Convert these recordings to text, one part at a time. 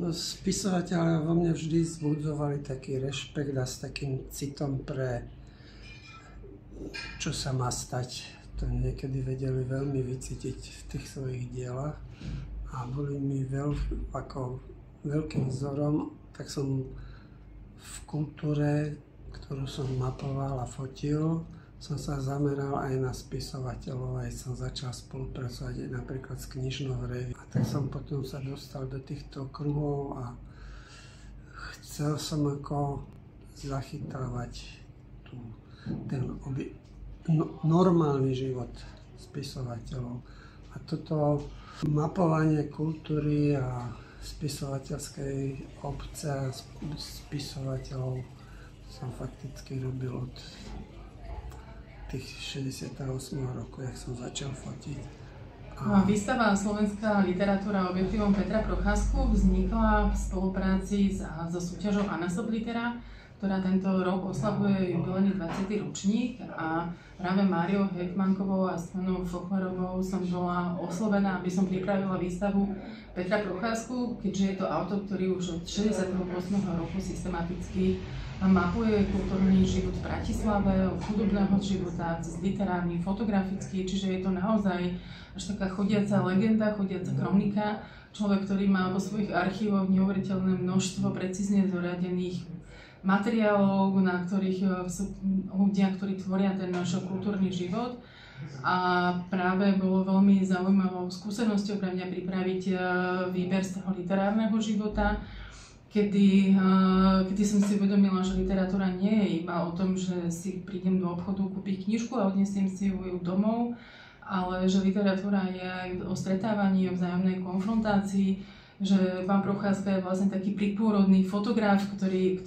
No, spisovatelia vo mne vždy vzbudzovali taký rešpekt a s takým citom pre čo sa má stať. To niekedy vedeli veľmi vycítiť v tých svojich dielach a boli mi ako veľkým vzorom. Tak som v kultúre, ktorú som mapoval a fotil, som sa zameral aj na spisovateľov, aj som začal spolupracovať aj napríklad s knižnou reví. A tak som potom sa dostal do týchto kruhov a chcel som ako zachytávať ten normálny život spisovateľov. A toto mapovanie kultúry a spisovateľskej obce a spisovateľov som fakticky robil od tých 68 rokov, jak som začal fotiť. Výstava Slovenská literatúra objektívom Petra Procházku vznikla v spolupráci so súťažou Anasob Litera, ktorá tento rok oslavuje jubilejný 20. ročník a práve Máriou Heitmankovou a Stanou Fochlerovou som bola oslovená, aby som pripravila výstavu Petra Procházku, keďže je to autor, ktorý už od 68. roku systematicky mapuje kultúrny život v Bratislave, od hudobného života, cez literárny, fotografický, čiže je to naozaj až taká chodiaca legenda, chodiaca kronika. Človek, ktorý má vo svojich archívoch neuveriteľné množstvo precízne zoradených materiálov, na ktorých sú ľudia, ktorí tvoria ten náš kultúrny život. A práve bolo veľmi zaujímavou skúsenosťou pre mňa pripraviť výber z toho literárneho života, kedy som si uvedomila, že literatúra nie je iba o tom, že si prídem do obchodu, kúpiť knižku a odnesiem si ju domov, ale že literatúra je aj o stretávaní, o vzájomnej konfrontácii, že pán Procházka je vlastne taký pripôrodný fotograf, ktorý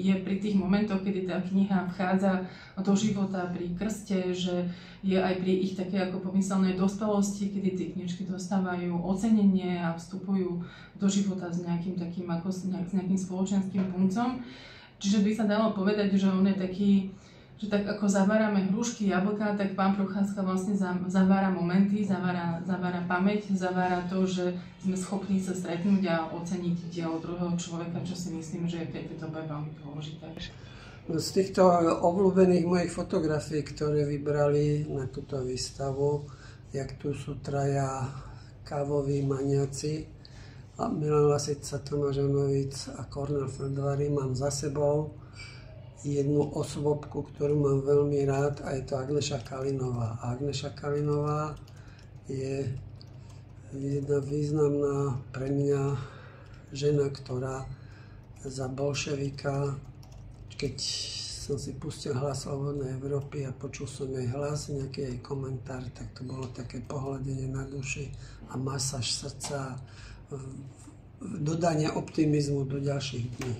je pri tých momentoch, kedy tá kniha vchádza do života pri krste, že je aj pri ich také ako pomyselnej dospelosti, kedy tie knižky dostávajú ocenenie a vstupujú do života s nejakým takým ako s nejakým spoločenským puncom. Čiže by sa dalo povedať, že on je taký, že tak ako zavárame hrušky, jablká, tak pán Procházka vlastne zavára momenty, zavára pamäť, zavára to, že sme schopní sa stretnúť a oceniť dielo druhého človeka, čo si myslím, že je v tejto dobe veľmi dôležité. Z týchto obľúbených mojich fotografií, ktoré vybrali na túto výstavu, jak tu sú traja kávoví maniaci, Milan Lasica, Tomáš Anovic a Kornél Feldvary, mám za sebou jednu osobku, ktorú mám veľmi rád, a je to Agneša Kalinová. Agneša Kalinová je jedna významná pre mňa žena, ktorá za bolševika, keď som si pustil Hlas slobodnej Európy a počul som jej hlas, nejaký jej komentár, tak to bolo také pohľadenie na duši a masáž srdca, dodanie optimizmu do ďalších dní.